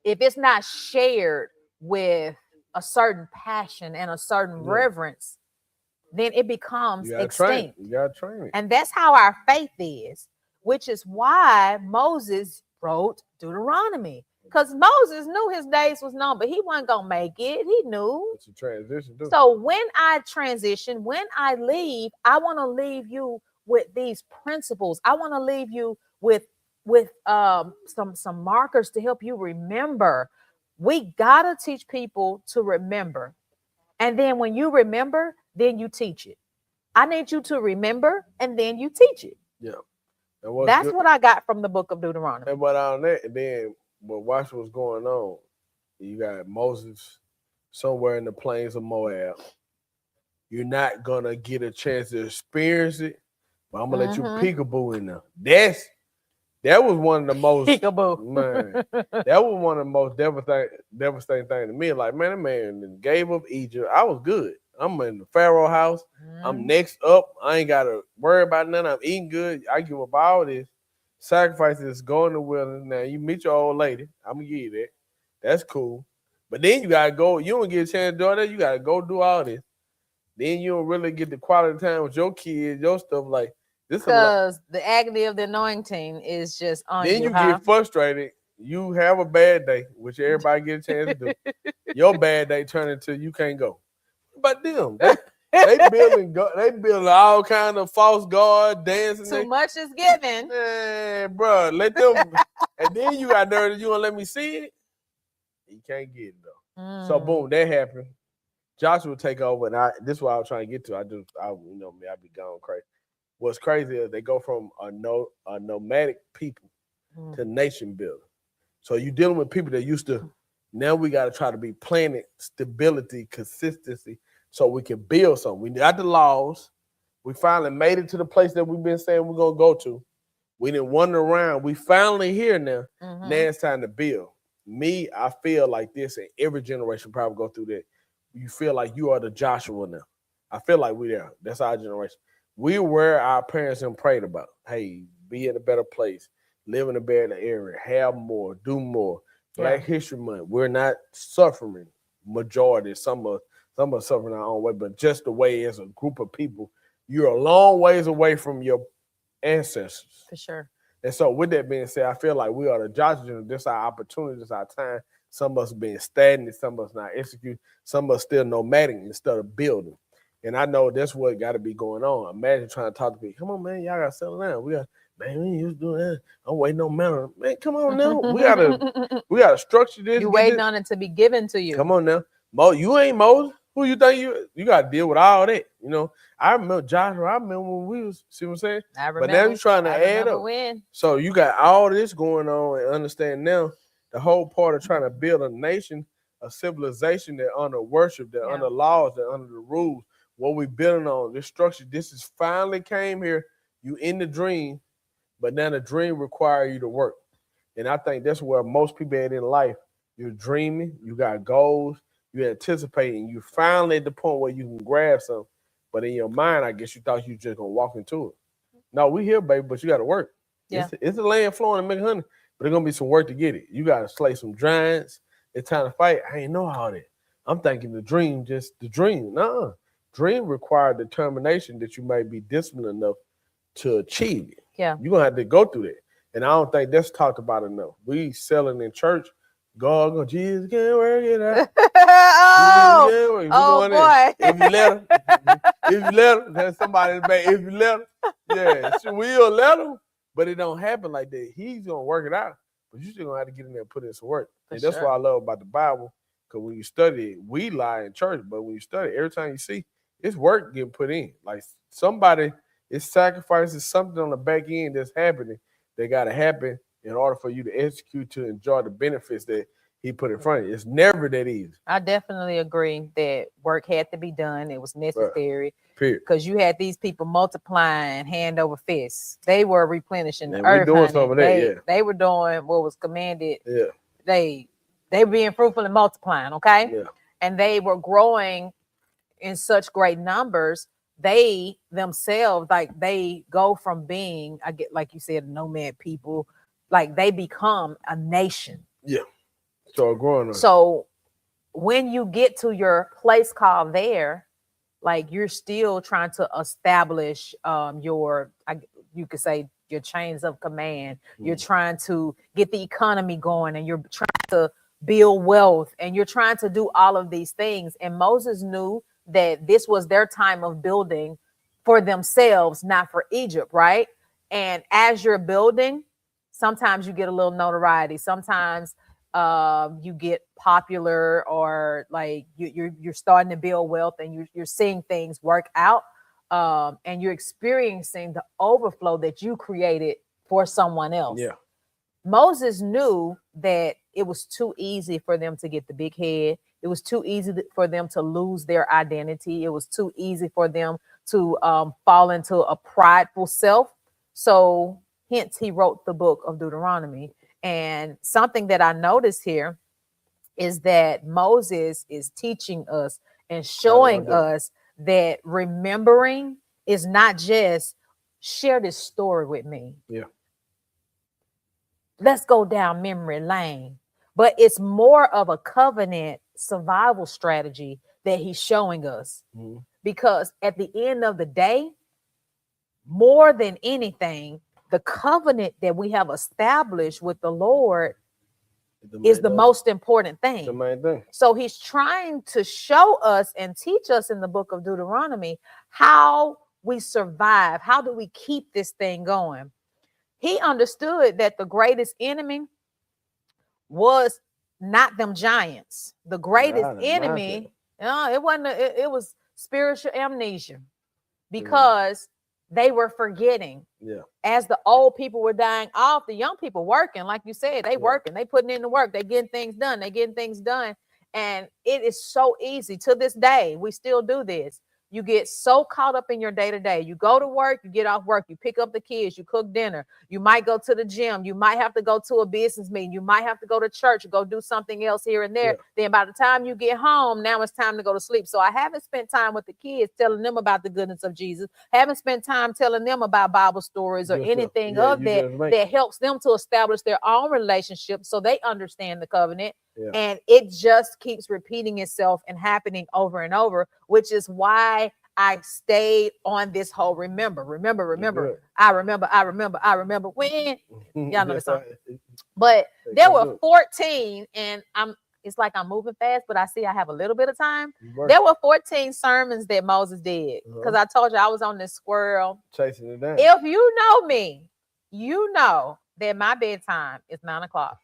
if it's not shared with a certain passion and a certain reverence, then it becomes extinct. You gotta train it. And that's how our faith is, which is why Moses wrote Deuteronomy. Because Moses knew his days was numbered. He wasn't gonna make it. He knew. It's a transition too. So when I transition, when I leave, I want to leave you with these principles. I want to leave you with some markers to help you remember. We gotta teach people to remember. And then when you remember, then you teach it. I need you to remember and then you teach it. Yeah. That's what I got from the book of Deuteronomy. And but on that, then watch what's going on. You got Moses somewhere in the plains of Moab. You're not gonna get a chance to experience it, but I'm gonna let you peekaboo in there. That was one of the most peekaboo. Man. That was one of the most devastating things to me. Like, man, that man gave up Egypt. I was good. I'm in the Pharaoh house. I'm next up. I ain't gotta worry about nothing. I'm eating good. I give up all this. Sacrifices, go in the wilderness. Now you meet your old lady. I'm gonna give you that. That's cool. But then you gotta go. You don't get a chance to do that. You gotta go do all this. Then you don't really get the quality time with your kids, your stuff like this. Because the agony of the anointing is just on then you get frustrated. You have a bad day, which everybody gets a chance to do. Your bad day turn into you can't go. But them, they building all kind of false god dancing. Too much is given. Man, bro, let them. And then you got nervous. You gonna let me see it? You can't get it though. So boom, that happened. Joshua take over, and this is what I was trying to get to. I be going crazy. What's crazy is they go from a nomadic people to nation builder. So you're dealing with people that used to. Now we got to try to be planted stability, consistency, so we can build something. We got the laws. We finally made it to the place that we've been saying we're gonna go to. We didn't wander around. We finally here now. Now it's time to build. Me, I feel like this, and every generation probably go through that. You feel like you are the Joshua now. I feel like we there. That's our generation. We were our parents and prayed about. Hey, be in a better place, live in a better area, have more, do more. Black History Month. We're not suffering. Majority. Some are suffering our own way, but just the way as a group of people, you're a long ways away from your ancestors. For sure. And so with that being said, I feel like we are the Joshua. This is our opportunity, this is our time. Some of us being stagnant, some of us not executing, some of us still nomadic instead of building. And I know that's what got to be going on. Imagine trying to talk to people. Come on, man, y'all got to settle down. We ain't used to doing that. I'm waiting on man. Man, come on now. We gotta structure this. You waiting on it to be given to you. Come on now. You ain't Moses. Who you think you got to deal with all that? You know, I remember Joshua. I remember when we was, see what I'm saying? I remember. But now you're trying to add up. When. So you got all this going on and understand now the whole part of trying to build a nation, a civilization that under worship, that under laws, that under the rules, what we building on, this structure, this is finally came here. You in the dream, but now the dream requires you to work. And I think that's where most people at in life. You're dreaming, you got goals, you're anticipating, you finally at the point where you can grab something. But in your mind, I guess you thought you were just gonna walk into it. No, we here, baby, but you gotta work. Yeah. It's a land flowing and make honey, but there's gonna be some work to get it. You gotta slay some giants. It's time to fight. I ain't know all that. I'm thinking the dream, just the dream. Nuh-uh. Dream requires determination that you may be disciplined enough to achieve it. Yeah. You're gonna have to go through that. And I don't think that's talked about enough. We selling in church. God, Jesus can't work it out. Boy. If you let him, there's somebody in the back. If you let him, we'll let him. But it don't happen like that. He's gonna work it out. But you still gonna have to get in there and put in some work. And that's what I love about the Bible. Because when you study it, we lie in church, but when you study it, every time you see, it's work getting put in. Like somebody is sacrificing something on the back end that's happening. That got to happen in order for you to execute, to enjoy the benefits that he put in front of you. It's never that easy. I definitely agree that work had to be done. It was necessary. Period. Because you had these people multiplying hand over fist. They were replenishing the earth. Doing some of that, they were doing what was commanded. Yeah. They were being fruitful and multiplying, okay? Yeah. And they were growing in such great numbers. They themselves, like they go from being, I get like you said, nomad people, like they become a nation. Yeah. So growing up. So when you get to your place called there, like you're still trying to establish you could say your chains of command. You're trying to get the economy going, and you're trying to build wealth, and you're trying to do all of these things. And Moses knew that this was their time of building for themselves, not for Egypt, right? And as you're building, sometimes you get a little notoriety. Sometimes you get popular, or like you're starting to build wealth, and you're seeing things work out, and you're experiencing the overflow that you created for someone else. Yeah. Moses knew that it was too easy for them to get the big head. It was too easy for them to lose their identity. It was too easy for them to fall into a prideful self. So hence he wrote the book of Deuteronomy. And something that I noticed here is that Moses is teaching us and showing us that remembering is not just share this story with me. Yeah. Let's go down memory lane. But it's more of a covenant survival strategy that he's showing us. Because at the end of the day, more than anything, the covenant that we have established with the Lord is the most important thing. The main thing. So he's trying to show us and teach us in the book of Deuteronomy how we survive. How do we keep this thing going? He understood that the greatest enemy was not them giants. The greatest enemy, it wasn't. It was spiritual amnesia, because they were forgetting. Yeah. As the old people were dying off, the young people working, like you said, they working, they putting in the work, they getting things done, and it is so easy. To this day, we still do this. You get so caught up in your day-to-day. You go to work, you get off work, you pick up the kids, you cook dinner. You might go to the gym. You might have to go to a business meeting. You might have to go to church, go do something else here and there. Then by the time you get home, now it's time to go to sleep. So I haven't spent time with the kids telling them about the goodness of Jesus. Haven't spent time telling them about Bible stories or anything of that helps them to establish their own relationship so they understand the covenant. And it just keeps repeating itself and happening over and over, which is why I stayed on this whole remember. I remember when. Y'all know the song. But there were 14, and it's like I'm moving fast, but I see I have a little bit of time. There were 14 sermons that Moses did, because I told you I was on this squirrel chasing it down. If you know me, you know that my bedtime is 9 o'clock.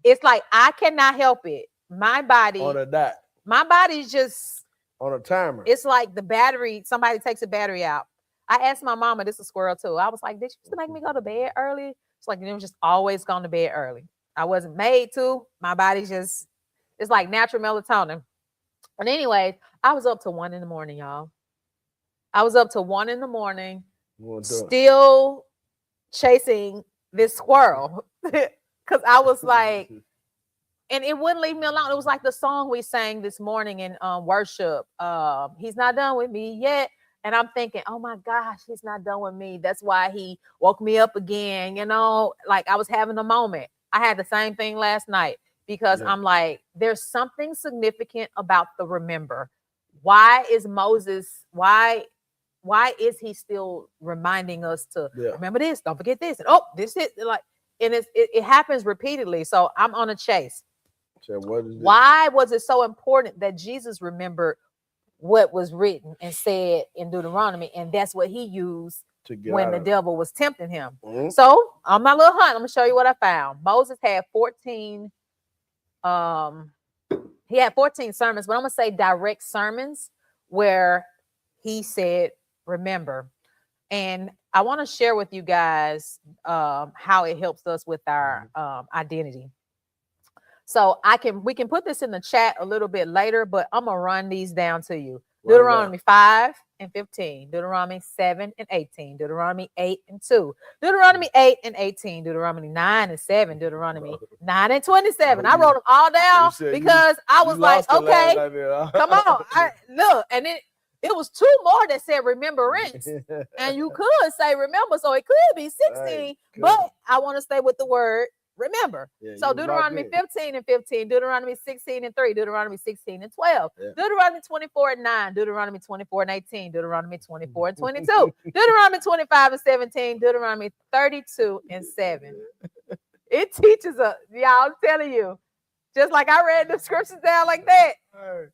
It's like I cannot help it. My body on a dot. My body's just on a timer. It's like the battery, somebody takes a battery out. I asked my mama, this is a squirrel too. I was like, did you used to make me go to bed early? It's like, it was just always gone to bed early. I wasn't made to. My body's just, it's like natural melatonin. But anyway, I was up to 1 in the morning, y'all. I was up to 1 in the morning, still chasing this squirrel. Because I was like, and it wouldn't leave me alone. It was like the song we sang this morning in worship. He's not done with me yet. And I'm thinking, oh my gosh, he's not done with me. That's why he woke me up again. You know, like I was having a moment. I had the same thing last night because I'm like, there's something significant about the remember. Why is Moses, why is he still reminding us to remember this? Don't forget this. And this is like, and it happens repeatedly. So I'm on a chase. So what is why was it so important that Jesus remembered what was written and said in Deuteronomy? And that's what he used when the devil was tempting him. Mm-hmm. So on my little hunt, I'm gonna show you what I found. Moses had 14. He had 14 sermons, but I'm gonna say direct sermons where he said, remember. And I want to share with you guys how it helps us with our identity. So we can put this in the chat a little bit later, but I'm gonna run these down to you. Deuteronomy 5 and 15, Deuteronomy 7 and 18, Deuteronomy 8 and 2, Deuteronomy 8 and 18, Deuteronomy 9 and 7, Deuteronomy 9 and 27. I wrote them all down because I was like, okay, come on. Look, and it was 2 more that said remembrance, and you could say remember, so it could be 16, but I want to stay with the word remember. So Deuteronomy 15:15, Deuteronomy 16:3, Deuteronomy 16:12, Deuteronomy 24:9, Deuteronomy 24:18, Deuteronomy 24:22, Deuteronomy 25:17, Deuteronomy 32:7. It teaches us, y'all. I'm telling you, just like I read the scriptures down like that,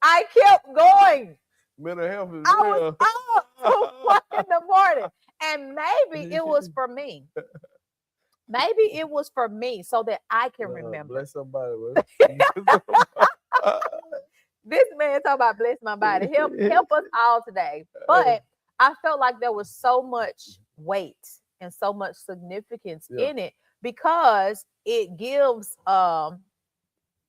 I kept going. Mental health is I was up to 1 in the morning, and maybe it was for me. Maybe it was for me so that I can remember. Bless somebody. This man talking about bless my body. Help us all today. But I felt like there was so much weight and so much significance in it because it gives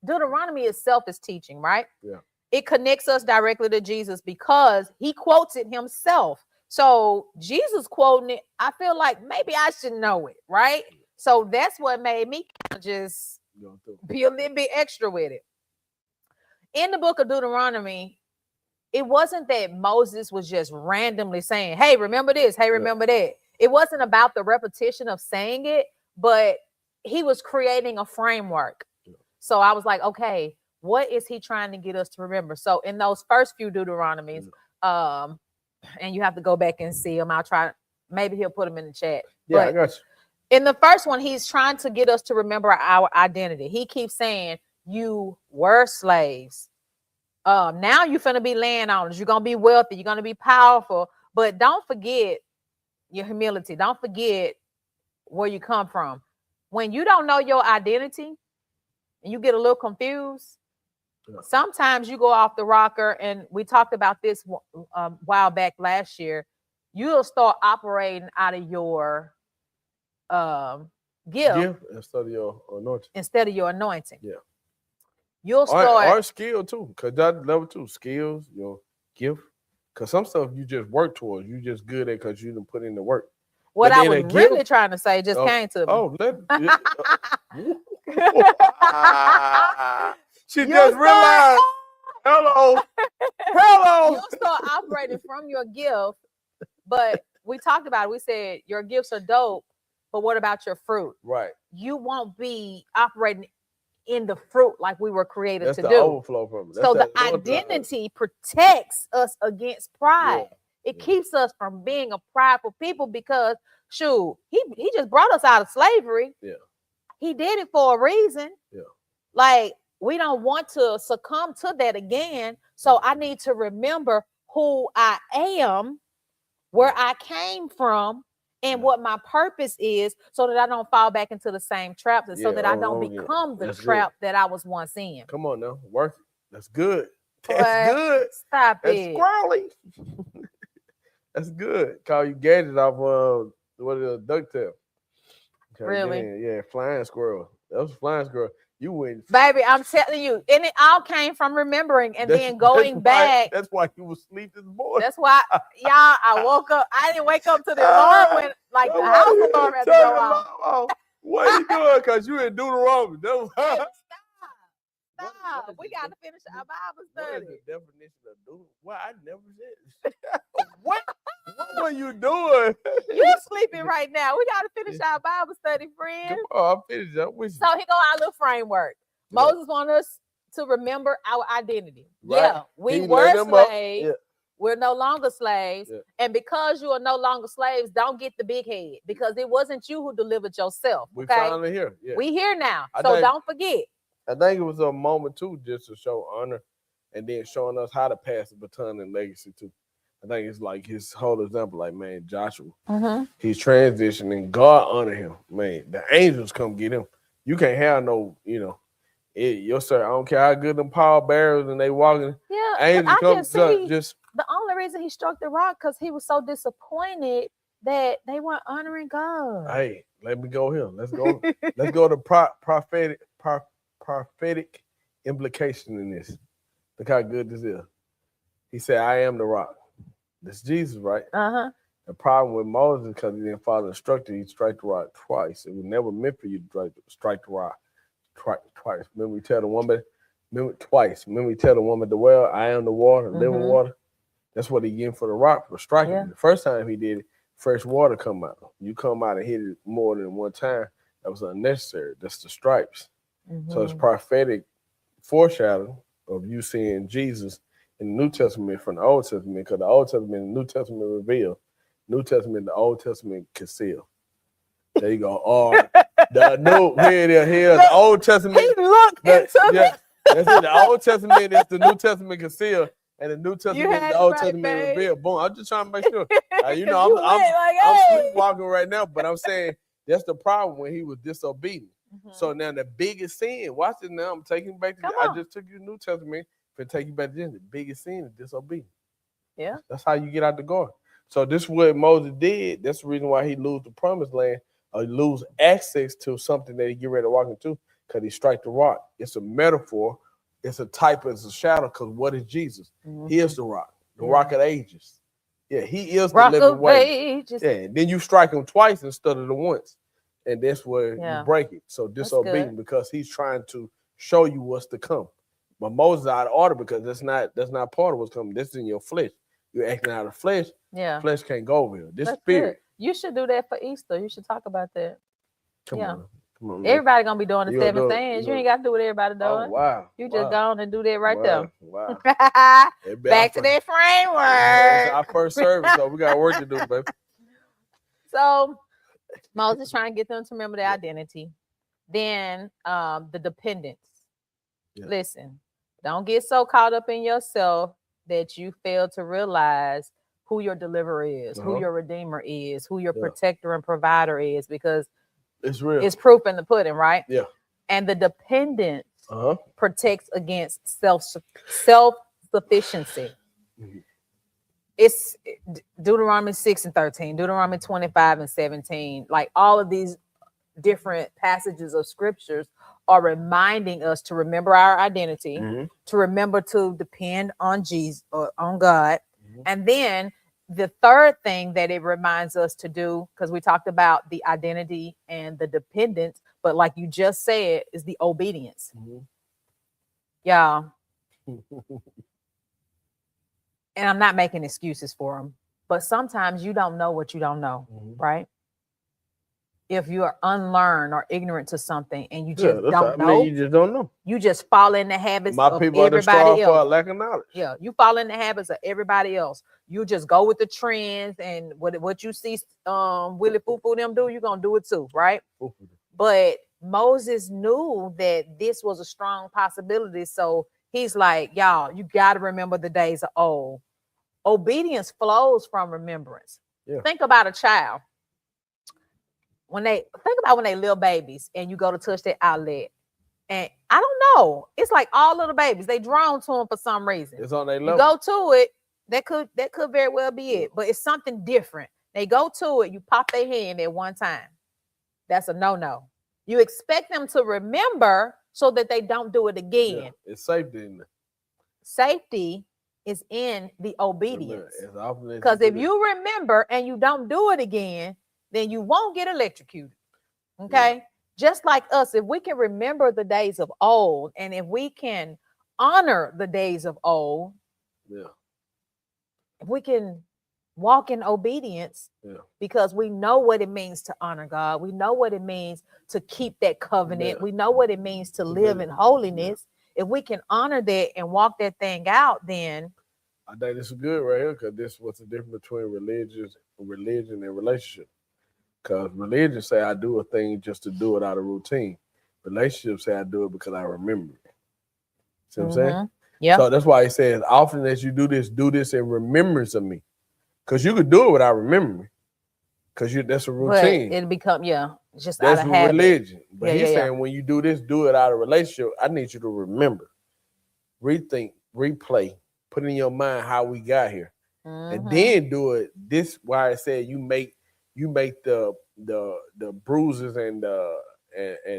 Deuteronomy itself is teaching, right? Yeah. It connects us directly to Jesus because he quotes it himself. So Jesus quoting it, I feel like maybe I should know it, right? So that's what made me just be a little bit extra with it. In the book of Deuteronomy, it wasn't that Moses was just randomly saying, hey, remember this, hey, remember that. It wasn't about the repetition of saying it, but he was creating a framework. So I was like, okay, what is he trying to get us to remember? So in those first few Deuteronomies, and you have to go back and see them. I'll try, maybe he'll put them in the chat. Yeah, I got you. In the first one, he's trying to get us to remember our identity. He keeps saying, you were slaves. Now you're going to be landowners. You're going to be wealthy. You're going to be powerful. But don't forget your humility. Don't forget where you come from. When you don't know your identity and you get a little confused, sometimes you go off the rocker. And we talked about this a while back last year. You'll start operating out of your gift instead of your anointing. Yeah. You'll start our skill too, because that level 2 skills, your gift. Because some stuff you just work towards, you just good at because you didn't put in the work. What I was really trying to say just came to me. She just realized. Hello. You'll start operating from your gift, but we talked about it. We said your gifts are dope, but what about your fruit? Right. You won't be operating in the fruit like we were created to do. That's the overflow from it. So the identity protects us against pride. It keeps us from being a prideful people because, shoot, he just brought us out of slavery. Yeah. He did it for a reason. Yeah. Like, we don't want to succumb to that again. So I need to remember who I am, where I came from, and what my purpose is, so that I don't fall back into the same traps, and so that I don't become the trap that I was once in. Come on now, work it. That's good. That's good. Stop it. Squirrely. That's good. Call you gadget off what is a ducktail. Really? Yeah, flying squirrel. That was flying squirrel. You went, baby. I'm telling you, and it all came from remembering and then going back. That's why you was asleep this morning. That's why, y'all. I woke up. I didn't wake up to the alarm when, like, the house alarm had to go off. What are you doing? Because you in Deuteronomy. Stop. We got to finish our Bible study. What is the definition of Deuteronomy? Well, I never said it. What were you doing? You sleeping right now. We got to finish our Bible study, friend. Come on, I'm finished. So here go our little framework. Moses wants us to remember our identity. Right. Yeah, we were slaves. Yeah. We're no longer slaves. Yeah. And because you are no longer slaves, don't get the big head, because it wasn't you who delivered yourself. We finally here. Yeah. We here now. Don't forget. I think it was a moment too, just to show honor, and then showing us how to pass the baton and legacy too. I think it's like his whole example, like, man, Joshua, he's transitioning. God honor him, man. The angels come get him. You can't have no, your sir. I don't care how good them power bearers and they walking. Yeah, angels come just. The only reason he struck the rock because he was so disappointed that they weren't honoring God. Hey, let me go here. Let's go. Let's go to prophetic implication in this. Look how good this is. He said, "I am the rock." That's Jesus, right? The problem with Moses, because he didn't follow the instruction, he struck the rock twice. It was never meant for you to strike the rock twice. Remember we tell the woman, twice. Remember we tell the woman, the well, I am the water, living water. That's what he getting for the rock, for striking. The first time he did it, fresh water come out. You come out and hit it more than one time, That was unnecessary. That's the stripes. Mm-hmm. So it's prophetic foreshadowing of you seeing Jesus in the New Testament from the Old Testament, because the Old Testament and the New Testament reveal. New Testament, the Old Testament conceal. There you go. Or the new here it is. Here the Old Testament. He looked into me. That's it. The Old Testament is the New Testament concealed, and the New Testament is the Old Testament revealed. Boom. I'm just trying to make sure. You know, I'm sleepwalking right now, but I'm saying that's the problem when he was disobedient. Mm-hmm. So now the biggest sin. Watch it now. I'm taking you back to. I just took you to the New Testament. For take you back to the biggest sin is disobedience. Yeah. That's how you get out the garden. So this is what Moses did. That's the reason why he lose the promised land or lose access to something that he get ready to walk into, because he strike the rock. It's a metaphor. It's a type. It's a shadow. Because what is Jesus? Mm-hmm. He is the rock. The rock of ages. Yeah, he is rock the living way. Ages. Yeah, and then you strike him twice instead of the once. And that's where you break it. So disobedient because he's trying to show you what's to come. But Moses is out of order because that's not part of what's coming. This is in your flesh. You're acting out of flesh. Yeah. Flesh can't go over here. This that's spirit. Good. You should do that for Easter. You should talk about that. Come on, man. Everybody gonna be doing the 7 sayings. You ain't got to do what everybody doing. Oh, wow. You just go on and do that right there. Wow. Back to that framework. It's our first service, so we got work to do, baby. So Moses trying to get them to remember their identity. Then the dependence. Yeah. Listen, don't get so caught up in yourself that you fail to realize who your deliverer is, who your redeemer is, who your protector and provider is, because it's real. It's proof in the pudding, right? Yeah. And the dependence protects against self-sufficiency. Mm-hmm. It's Deuteronomy 6:13, Deuteronomy 25:17. Like all of these different passages of scriptures are reminding us to remember our identity, to remember to depend on Jesus or on God. And then the third thing that it reminds us to do, because we talked about the identity and the dependence, but like you just said, is the obedience. Yeah. And I'm not making excuses for them, but sometimes you don't know what you don't know, right? If you are unlearned or ignorant to something and you just don't know, you just don't know. You just fall in the habits of people everybody else. For a lack of knowledge. Yeah, you fall in the habits of everybody else. You just go with the trends, and what you see Willie Foo them do, you're gonna do it too, right? But Moses knew that this was a strong possibility, so he's like, y'all, you got to remember the days of old. Obedience flows from remembrance. Yeah. Think about a child. When they little babies and you go to touch that outlet, and I don't know, it's like all little babies, they drawn to them for some reason. It's on their level. You go to it, that could very well be it, but it's something different. They go to it, you pop their hand at one time. That's a no-no. You expect them to remember so that they don't do it again. Yeah, it's safety in there. Safety is in the obedience. Because if you remember and you don't do it again, then you won't get electrocuted. Okay? Yeah. Just like us, if we can remember the days of old, and if we can honor the days of old, if we can walk in obedience, because we know what it means to honor God. We know what it means to keep that covenant. Yeah. We know what it means to live in holiness. Yeah. If we can honor that and walk that thing out, then I think this is good right here, because this is what's the difference between religion and relationship. Because religion say I do a thing just to do it out of routine. Relationships say I do it because I remember it. See what I'm saying? Yeah. So that's why he says, often as you do this in remembrance of me. Because you could do it without remembering. Because that's a routine. But it'll become, just that's out of habit. Religion. But he's saying when you do this, do it out of relationship. I need you to remember, rethink, replay, put in your mind how we got here. And then do it. This why I said you make the bruises and the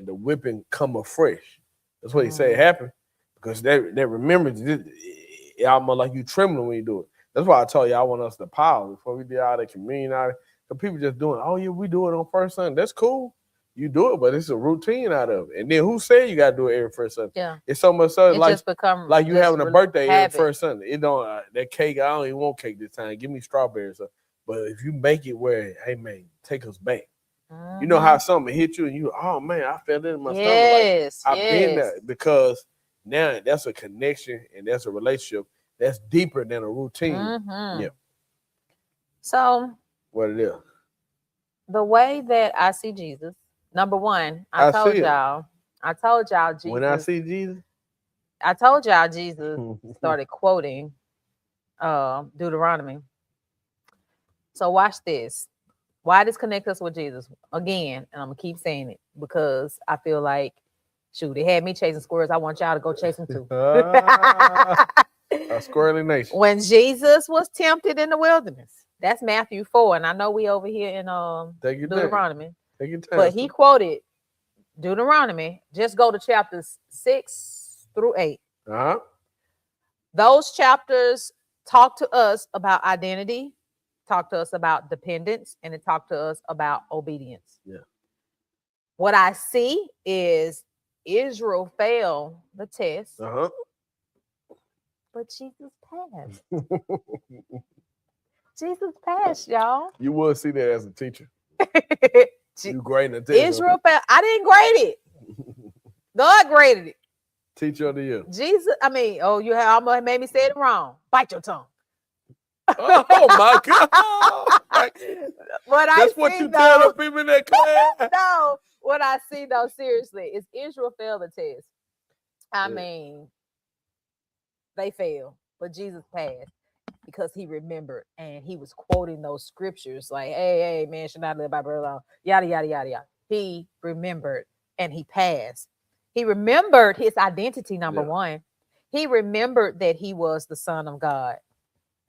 whipping come afresh. That's what he said happened, because that remembrance, it almost like you trembling when you do it. That's why I told you I want us to pause before we did all the communion. Because people just doing, we do it on first Sunday. That's cool. You do it, but it's a routine out of it. And then who said you got to do it every first Sunday? Yeah. It's so much so like you having a birthday habit. Every first Sunday. It don't that cake. I don't even want cake this time. Give me strawberries. But if you make it where, hey man, take us back. You know how something hit you and you, oh man, I felt it in my stomach. Like, I've been there, because now that's a connection and that's a relationship that's deeper than a routine. Yeah. So what it is? The way that I see Jesus, number one, I told y'all Jesus. When I see Jesus, I told y'all Jesus started quoting Deuteronomy. So watch this. Why this connect us with Jesus? Again, and I'm gonna keep saying it because I feel like, shoot, they had me chasing squirrels. I want y'all to go chase them too. A squirrely nation. When Jesus was tempted in the wilderness, that's Matthew 4, and I know we over here in Deuteronomy. Take your time. But he quoted Deuteronomy. Just go to chapters 6 through 8. Those chapters talk to us about identity, talk to us about dependence, and it talk to us about obedience. Yeah. What I see is Israel failed the test, but Jesus passed. Jesus passed, y'all. You will see that as a teacher. You grading the test. Israel failed. I didn't grade it. God graded it. Teacher of the year. Jesus, I mean, you have almost made me say it wrong. Bite your tongue. Oh my God. That's what you tell the people in that class. No, what I see though, seriously, is Israel failed the test. I mean, they failed, but Jesus passed because he remembered and he was quoting those scriptures like, hey, man, should not live by bread alone. Yada, yada, yada, yada. He remembered and he passed. He remembered his identity, number one. He remembered that he was the Son of God.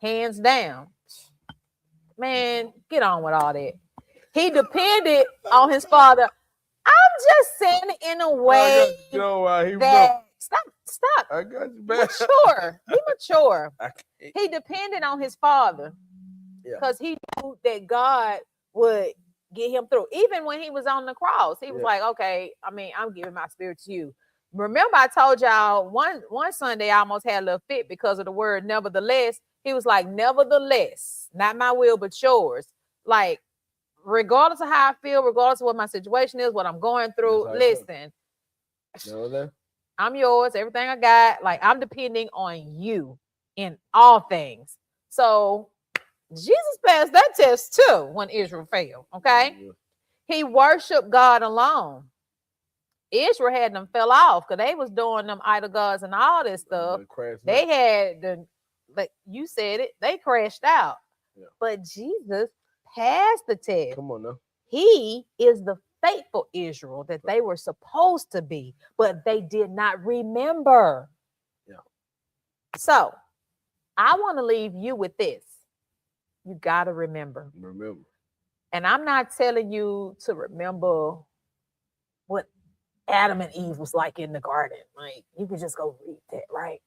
Hands down. Man, get on with all that. He depended on his Father. I'm just saying in a way that... Stop. I got you, man. Mature. Be mature. He depended on his Father because he knew that God would get him through. Even when he was on the cross, he was like, okay, I mean, I'm giving my spirit to you. Remember, I told y'all one Sunday I almost had a little fit because of the word nevertheless. He was like, nevertheless, not my will, but yours. Like, regardless of how I feel, regardless of what my situation is, what I'm going through, listen, I'm yours, everything I got. Like, I'm depending on you in all things. So Jesus passed that test too when Israel failed, okay? He worshiped God alone. Israel had them fell off because they was doing them idol gods and all this stuff. They had like you said it, they crashed out. But Jesus passed the test. Come on now. He is the faithful Israel that they were supposed to be, but they did not remember. So I want to leave you with this. You got to remember. And I'm not telling you to remember what Adam and Eve was like in the garden. Like, you can just go read that, right?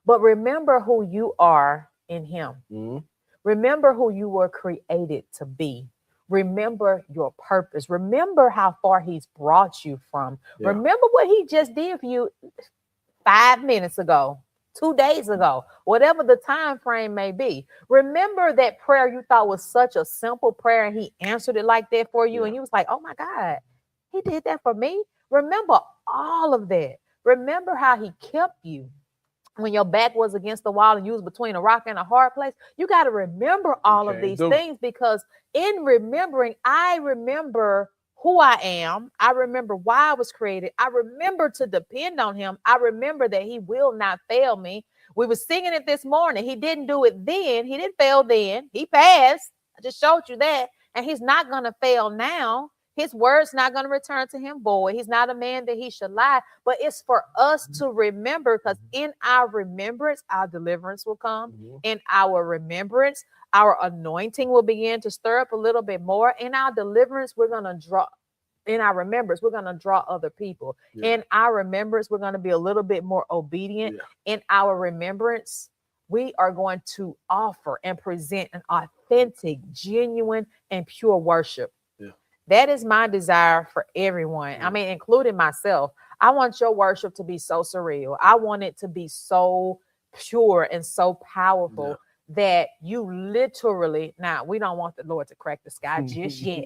But remember who you are in him. Remember who you were created to be. Remember your purpose. Remember how far he's brought you from. Remember what he just did for you 5 minutes ago, 2 days ago, whatever the time frame may be. Remember that prayer you thought was such a simple prayer and he answered it like that for you. And you was like, oh my God, he did that for me. Remember all of that. Remember how he kept you when your back was against the wall and you was between a rock and a hard place. You got to remember all of these things, because in remembering, I remember who I am. I remember why I was created. I remember to depend on him. I remember that he will not fail me. We were singing it this morning. He didn't do it then. He didn't fail then. He passed. I just showed you that. And he's not going to fail now. His word's not going to return to him void. He's not a man that he should lie. But it's for us to remember, because in our remembrance, our deliverance will come. In our remembrance, our anointing will begin to stir up a little bit more. In our deliverance, we're going to draw. In our remembrance, we're going to draw other people. In our remembrance, we're going to be a little bit more obedient. In our remembrance, we are going to offer and present an authentic, genuine, and pure worship. That is my desire for everyone. I mean, including myself. I want your worship to be so surreal. I want it to be so pure and so powerful that you literally, now we don't want the Lord to crack the sky just yet.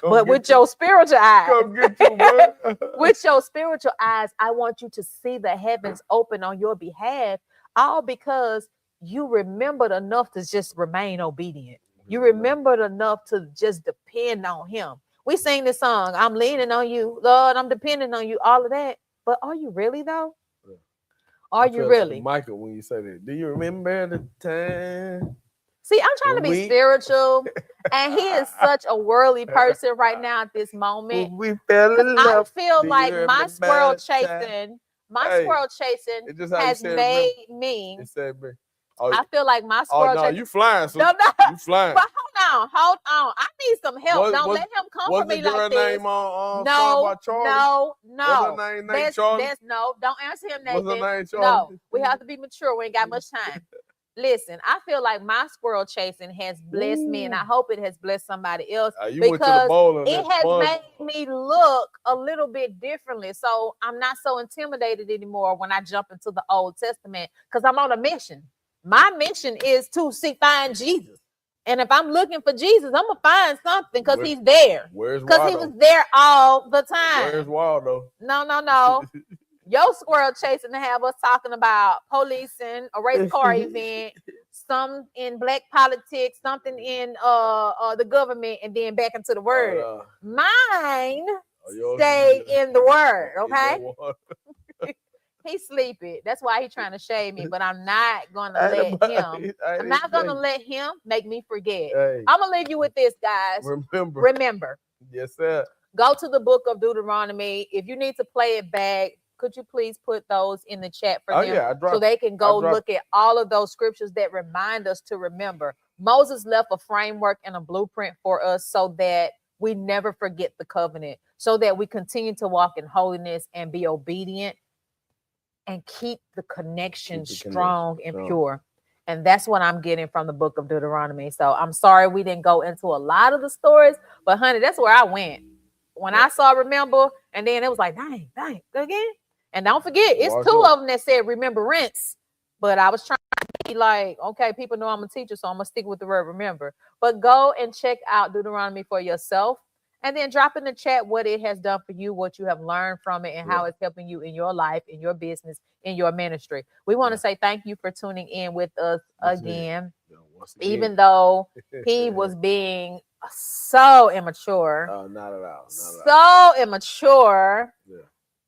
But with your spiritual eyes, come get you, man. With your spiritual eyes, I want you to see the heavens open on your behalf, all because you remembered enough to just remain obedient. You remembered enough to just depend on him. We sing this song, I'm leaning on you, Lord, I'm depending on you, all of that. But are you really, though? Are you really? Like Michael, when you say that, do you remember the time? See, I'm trying to be spiritual, and he is such a worldly person right now at this moment. We fell in love. I feel like my squirrel chasing has made me. I feel like my squirrel chasing. You flying, so you flying. But hold on. I need some help. Don't let him come for me like this. No. Don't answer him, Nathan. What's her name, no, we have to be mature. We ain't got much time. Listen, I feel like my squirrel chasing has blessed me, and I hope it has blessed somebody else because it has made me look a little bit differently. So I'm not so intimidated anymore when I jump into the Old Testament because I'm on a mission. My mission is to find Jesus. And if I'm looking for Jesus, I'm going to find something because he's there. Because he was there all the time. Where's Waldo? No. Your squirrel chasing to have us talking about policing, a race car event, some in black politics, something in the government, and then back into the word. Mine stayed in the word, okay? He's sleepy. That's why he's trying to shade me, but I'm not gonna let him. I'm not gonna let him make me forget. I'm gonna leave you with this, guys. Remember. Yes, sir. Go to the book of Deuteronomy. If you need to play it back, could you please put those in the chat for them so they can go look at all of those scriptures that remind us to remember. Moses left a framework and a blueprint for us so that we never forget the covenant, so that we continue to walk in holiness and be obedient and keep the connection strong and pure. And that's what I'm getting from the book of Deuteronomy. So I'm sorry we didn't go into a lot of the stories, but honey, that's where I went. When I saw remember, and then it was like, dang, again. And don't forget, it's two of them that said remembrance. But I was trying to be like, okay, people know I'm a teacher, so I'm going to stick with the word remember. But go and check out Deuteronomy for yourself. And then drop in the chat what it has done for you, what you have learned from it, and how it's helping you in your life, in your business, in your ministry. We want to say thank you for tuning in with us again. Even though he was being so immature. Not at all. So immature. Yeah.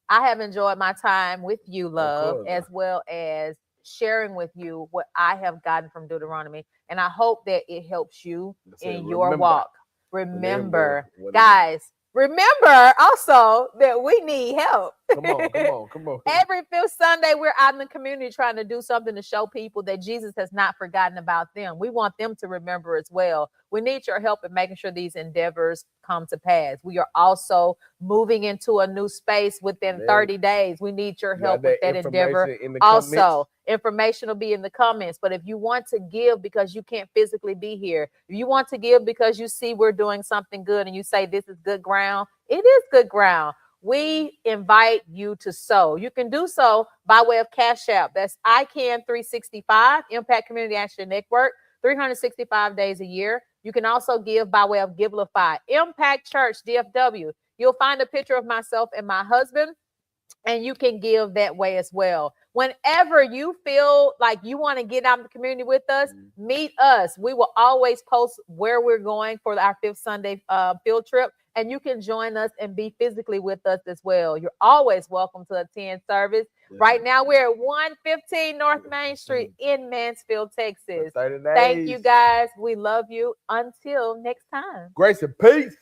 I have enjoyed my time with you, love, as well as sharing with you what I have gotten from Deuteronomy. And I hope that it helps you in your walk. Remember, guys, remember also that we need help. Come on. Every fifth Sunday, we're out in the community trying to do something to show people that Jesus has not forgotten about them. We want them to remember as well. We need your help in making sure these endeavors come to pass. We are also moving into a new space within 30 days. We need your help with that endeavor. Also, information will be in the comments. But if you want to give because you can't physically be here, if you want to give because you see we're doing something good and you say this is good ground, it is good ground. We invite you to sow. You can do so by way of Cash App. That's ICANN 365, Impact Community Action Network, 365 days a year. You can also give by way of Givelify. Impact Church, DFW. You'll find a picture of myself and my husband, and you can give that way as well. Whenever you feel like you want to get out in the community with us, meet us. We will always post where we're going for our fifth Sunday field trip, and you can join us and be physically with us as well. You're always welcome to attend service. Yeah. Right now, we're at 115 North Main Street in Mansfield, Texas. Thank you, guys. We love you. Until next time. Grace and peace.